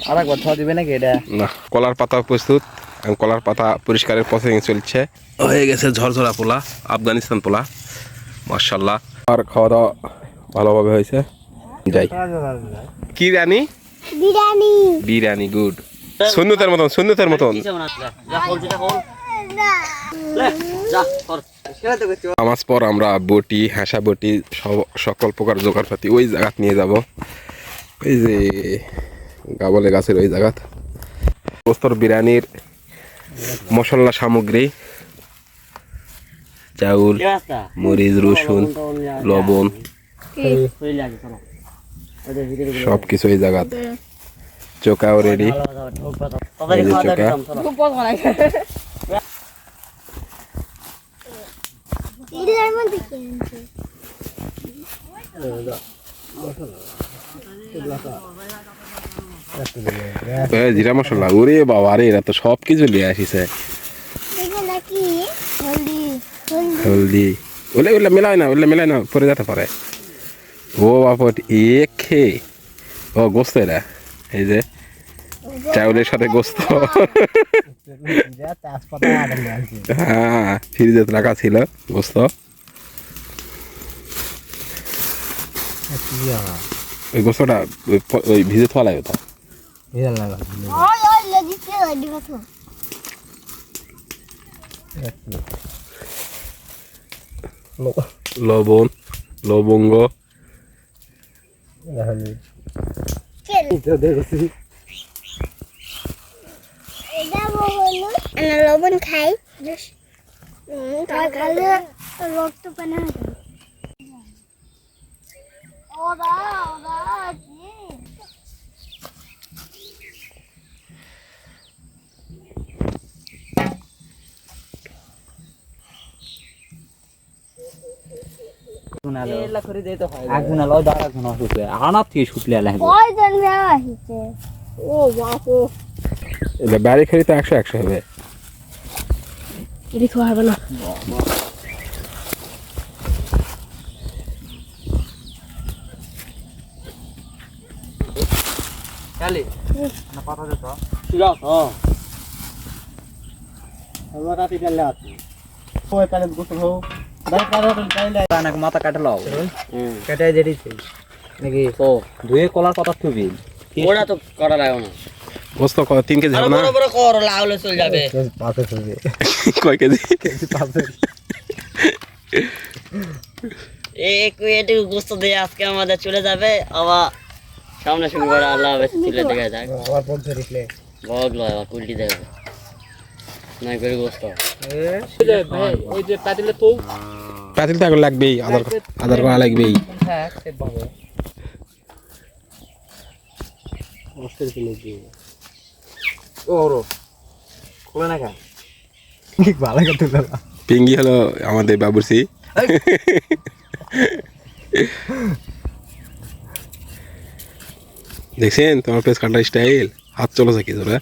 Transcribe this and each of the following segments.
আরেকবার ছ দিবে নাকি এটা? না, কলার পাতা প্রস্তুত। কলার পাতা পরিষ্কারের প্রসেসিং চলছে। হয়ে গেছে ঝরঝরা পোলা, আফগানিস্তান পোলা, মাশাআল্লাহ। আর খাওয়া দাওয়া ভালোভাবে হয়েছে। যাই কি রানি বিরিয়ানি বিরিয়ানি, গুড। সুন্নতের মতন, সুন্নতের মতন। নামাজ পর আমরা বটি, হাঁসা বটি, সকল প্রকার জোগাড়পাতি ওই জায়গাত নিয়ে যাব। ওই যে গাবলে গাছের ওই জায়গাত বস্তর বিরিয়ানির মশলা সামগ্রী, চাউল, মরিচ, রসুন, লবণ, সব কিছু এই জায়গাত। চোকাও রেডি, চোকা। জিরা মশলা, ওরে বাবা রে, এরা তো সব কিছু নিয়ে আসিছে। হলদি, ওলে ওলে মেলায় না, ওলে মেলায় না, পরে যেতে পারে। ও বাপট এ ও গোস্ত, এরা এই যে চাউলের সাথে গোস্ত। হ্যাঁ, ফ্রিজে রাখা ছিল গোস্ত। ওই গোস্তটা ওই ভিজে থাকা লাগে তো। লবণ, লবঙ্গ, লবণ খাই, খালে রক্ত পানা হয়ে যাবে। বাড়ি খেলি তো 100 হবে। হবে না। মাথা কাটে লাও, কেটে দিয়েছি নাকি? ও ধুয়ে কলার পাতা থুবি, ওটা তো করা লাগে না। গোস্ত 3 কেজি হবে না? বড় বড় কর লাউলে চলে যাবে। পাতে থুবি কয় কেজি? কেজি পাতে। একটু গোস্ত দিয়ে আজকে আমাদের চলে যাবে, আবার সামনে শুরু করে আল্লাহ চলে দেখা যাক। আবার পথ ধরিলে ভগ লয় কুলটি দেবে নাই করে গোস্ত। ওই যে পাতিলে তো পাতিল তো এখন লাগবেই, আদার করা লাগবেই। হ্যাঁ সে ভাবে অস্ত্র কিনে দিয়ে ওরো খোলা না কা ঠিক ভালো কথা তুলা। পিঙ্গি হলো আমাদের বাবুর্চি। দেখছেন তোমার পেস কাটার স্টাইল, হাত চলো কি তোরা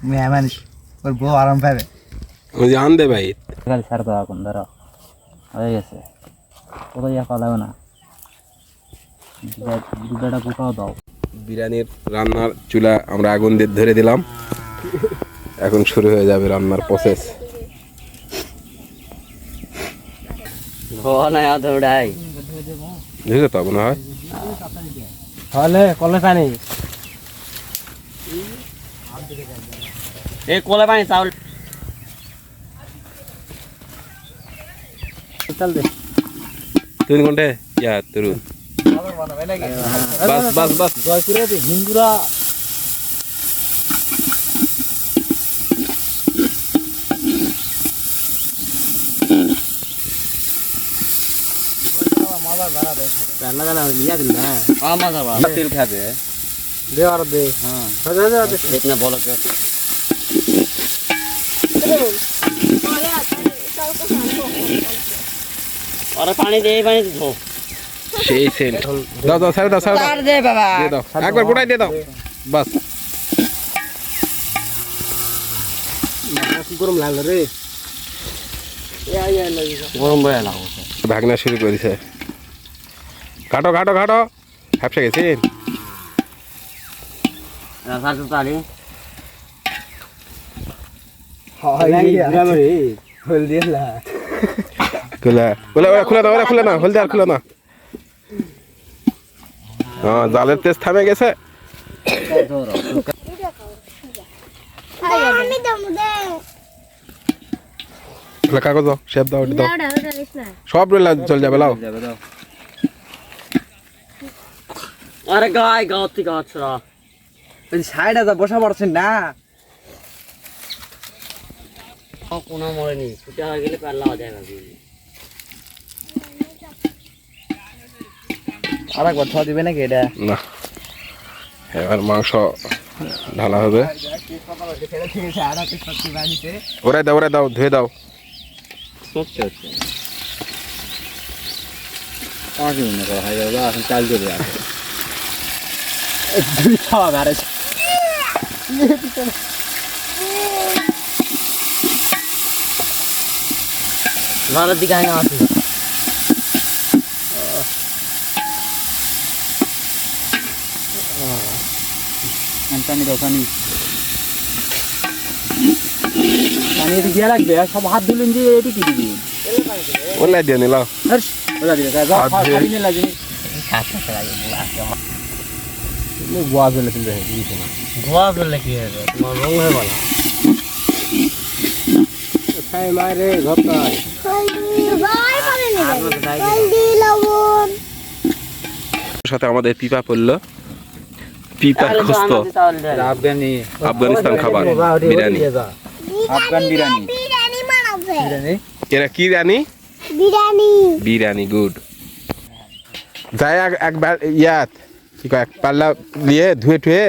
মেহমান ওর বউ আরাম পাবে। ওই যে আন দে ভাই, খালি ছাড় দাও এখন, ধরো হয়ে গেছে, কোথায় ইয়া পালাবে না, দুটাটা কোথাও দাও। বিরিয়ানির রান্নার চুলা আমরা আগুন দিয়ে ধরে দিলাম, এখন শুরু হয়ে যাবে রান্নার প্রসেস। না দৌড়াই বুঝলে তো মনে হয় হলে কলে পানি এই কোলা পানি চাউল চল দে 3 ঘন্টা ইয়া তরু বাস বাস বাস জয়পুরে হিন্দুরা মাজার ভাড়া দেয় রান্না জানা লিয়া দিল না মাজার ভাড়া তেল খাবে দে আর দে। হ্যাঁ इतना बोलो क्या और पानी दे धो সেই সেন্ট দাও দাও সারা দাও সারা দাও दे बाबा দিয়ে দাও একবার গোটাই দিয়ে দাও বাস। গরম লাগলো রে गरम भए लागो ভাগনা শুরু করেছে, ঘাটো ঘাটো ঘাটো হ্যাপসে গেছে। রাখা তারি খুলে না হলদি আর খুলে না হ্যাঁ জালের তেজ থামে গেছে আমি দেবো দে কাগজ দাও শেপ দাও ওটা দাও সব রইলা চল যাবে লাও আরে গাও থেকে আছরা সাইডে তো বসা পড়ছেন না কোনা মরেনি ছুটে হয়ে গেলে পারলা দেখা যাবে আর একবার খাওয়া দিবে নাকি এটা না এবার মাংস ঢালা হবে ওরাই দাও ধুয়ে দাও হচ্ছে পাঁচই মনে করা হয় যাবে এখন চাল ধরে আছে দুই খাওয়া গাড়ে ঘরের দিকে আগে আসি পানি দাও পানি পানি এটা দিয়ে লাগবে আর সব হাত ধুলেন যে এটি কি দিবি ওলাই দিয়ে নিলাও ওরা দিবে যাও খাবি না লাগে গোয়া জলে ফেলবে ধোয়া করলে কি হবে তোমার রং হয়ে বলা খাই মারে ঘরটায় হলদি লবণ সাথে আমাদের পিপা পড়লো পিপা খুস্ত আফগানিস্তান খাবার বিরিয়ানি আফগান বিরিয়ানি বিরিয়ানি বানাবে বিরিয়ানি এরা কি রানি বিরিয়ানি গুড যাই একবার ইয়াত কি কয় এক পাল্লা নিয়ে ধুয়ে টুয়ে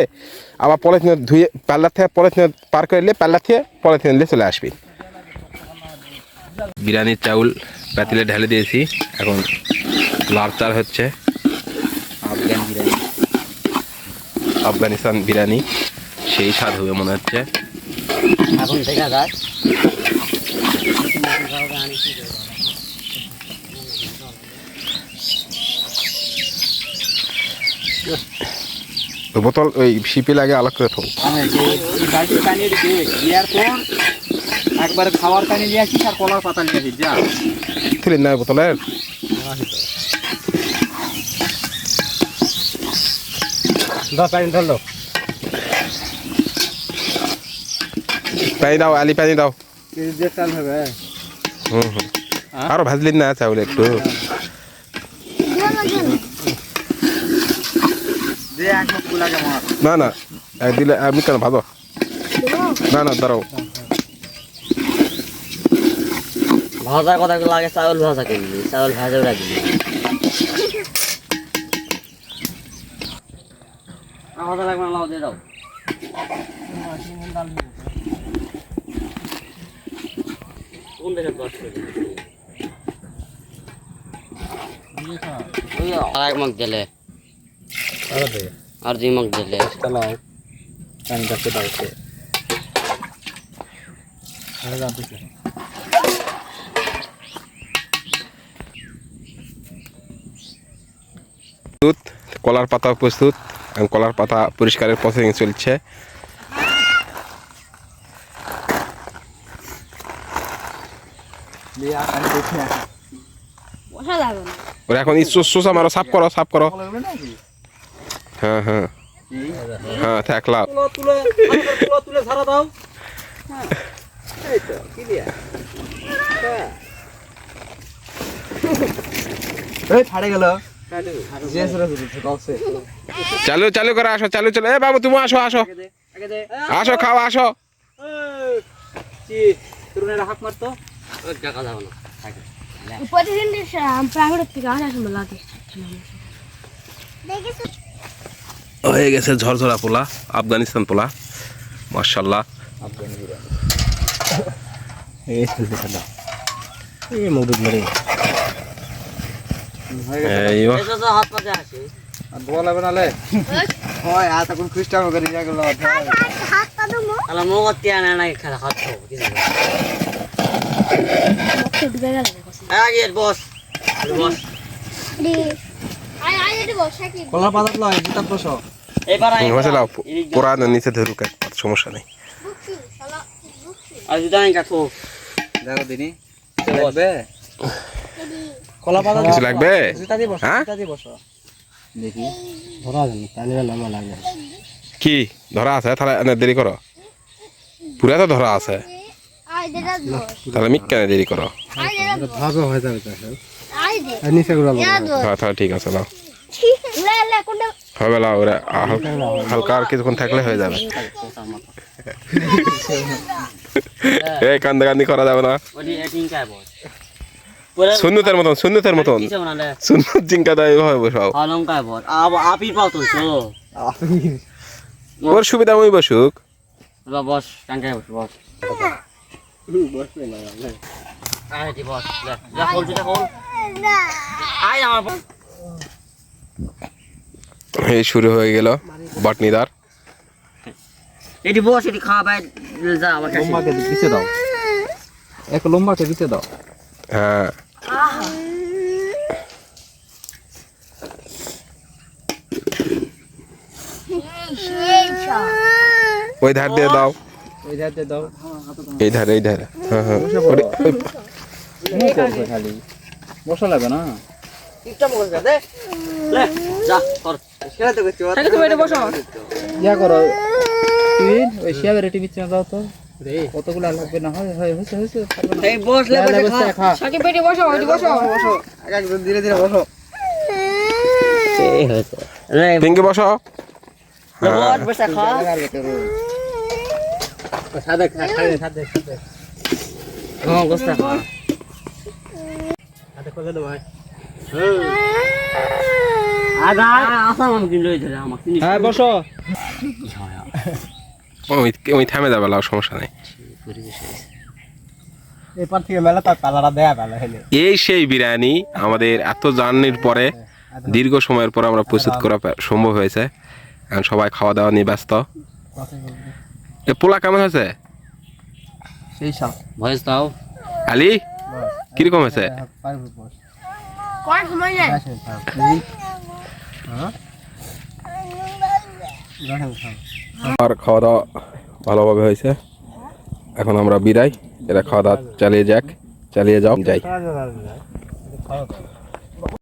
আবার পলিথিনে ধুয়ে পাল্লা থেকে পলিথিনে পার করে নিয়ে পাল্লা থেকে পলিথিনে নিয়ে চলে আসবি বিরিয়ানির চাউল পাতিলে ঢেলে দিয়েছি এখন লাড়চাড় হচ্ছে আফগান বিরিয়ানি আফগানিস্তান বিরিয়ানি সেই স্বাদ হবে মনে হচ্ছে এখন দেখা যায় বোতল ওই শিপি লাগে আলাদা করে থাকো আমি যে বালতি পানি দিয়ে ইয়ার পর একবার খাওয়ার পানি নিয়ে আসিস আর কলার পাতা নিয়ে আসিস যা তুলে না বোতলের দাও পানি ঢালো পানি দাও আলি পানি দাও কেজি দিয়ে চাল হবে হুম আরো ভাজলিন না চাউল একটু যে এক মুখ কুলাকে মার না দিলে আমি কেন ভালো না দাঁড়াও ভাজা কথা লাগে চাউল ভাজা কিনবি চাউল ভাজা রাখবি ভাজা লাগবে না লাউ দিয়ে দাও কোন দেশে বাস করে আর এক মগ দিলে আরে দে আর দুই মগ দিলে চালাও পানি কাটতে দাও সে আরে যাতে প্রস্তুত কলার পাতা প্রস্তুত এবং কলার পাতা পরিষ্কারের প্রসেসিং চলছে লিয়া পানি দেখি বসা যাবে না ওরা এখন সোসা মারো সাফ করো হ্যাঁ থাকলাম তুলে ছাড়া দাও এই তো কি দিয়া এই ফাড়ে গেল চালু করে আসো চালু এ বাবু তুমি আসো খাও আসো হাত মারতো টাকা যাবো না প্রতিদিন প্রাইভেট থেকে আসার সময় লাগে হয়ে গেছে ঝরঝরা পোলা আফগানিস্তান পোলা মাশাআল্লাহ আফগান বিরিয়ানি এই চলতে খালা এই মুড়ি ধরে এইবা এটা তো হাত পাতে আছে আর দোয়া লাগবে নালে হয় আর তখন খ্রিস্টান করে নিয়ে গেল হাত পা দমো তাহলে মগত তিয়া না না খেলা হাত খাবো কি জানো মুখে ডুবে গেল আগে বস রে আয় আয় এটা বসা কি কলা পাতা লয় জিতা বসো এবার হয়েছে লাও পোড়া নিচে ধরুক সমস্যা নেই আর যদি আমি কাটো দেখো দিনি লাগবে কলা পাতা কিছু লাগবে হ্যাঁ দেখি ধরা যাবে তাহলে লম্বা লাগবে কি ধরা আছে তাহলে দেরি করো পুরা তো ধরা আছে আই দে দাদ তাহলে মিক কেন দেরি করো ভাবে হয়ে যাবে তো আই দে আর নিচে গুলো হ্যাঁ তাহলে ঠিক আছে লাও লে লে কোনটা হবে লাও ওরা হালকা আর কিছুক্ষণ থাকলে হয়ে যাবে এই কান্দাকান্দি করা যাবে না ওডি এটিং কাবো সুন্নতের মতন কিছু না সুন্নত জিঙ্কা দাই হয় বসাও আলম কাবো আপি পাও তো চো ওর সুবিধা মই বসুক বাবা বস কাঙ্কাই বস আয় দি বস যা হোল যেটা হোল আয় আমার এই শুরু হয়ে গেল বাটনিদার এটি বস এটি খাওয়া ভাই যা আমার কাছে লম্বাকে দিতে দাও এক লম্বাকে দিতে দাও হ্যাঁ ওই ধার দিয়ে দাও ওই ধারে দাও এই ধারে হ্যাঁ হ্যাঁ মুখ করবে খালি বসা লাগবে না টিপটা মুখ দে লে যা কর সেটা তো করতে পারো তুমি এটা বসো ইয়া করো তুই ওই শেয়ারের টিভি চ্যানেল দাও তো কতগুলো লাগবে না হয় হয়েছে এই বসলে বসে খা সাকিব বেটি বসো ওইটি বসো একদম ধীরে ধীরে বসো এই হয়েছে রে পিঙ্কি বসো বস বসে খা সাদা সাদা হ্যাঁ বসে খা সাদা করে দাও ভাই আগা আসাম আমি কিনলে ধরে আমাকে চিনিস হ্যাঁ বসো ওই থামে যাবে লাও সমস্যা নেই এরপর থেকে মেলা তার কালারা দেয়া ভালো হলে এই সেই বিরিয়ানি আমাদের এত জার্নির পরে দীর্ঘ সময়ের পর আমরা প্রস্তুত করা সম্ভব হয়েছে এখন সবাই খাওয়া দাওয়া নিয়ে ব্যস্ত এ পোলা কেমন হয়েছে সেই সব ভয়েস দাও আলি কিরকম হয়েছে কোন সময় যায় আর খাওয়া দাওয়া ভালোভাবে হয়েছে এখন আমরা বিদায় এরা খাওয়া দাওয়া চালিয়ে যাও যাই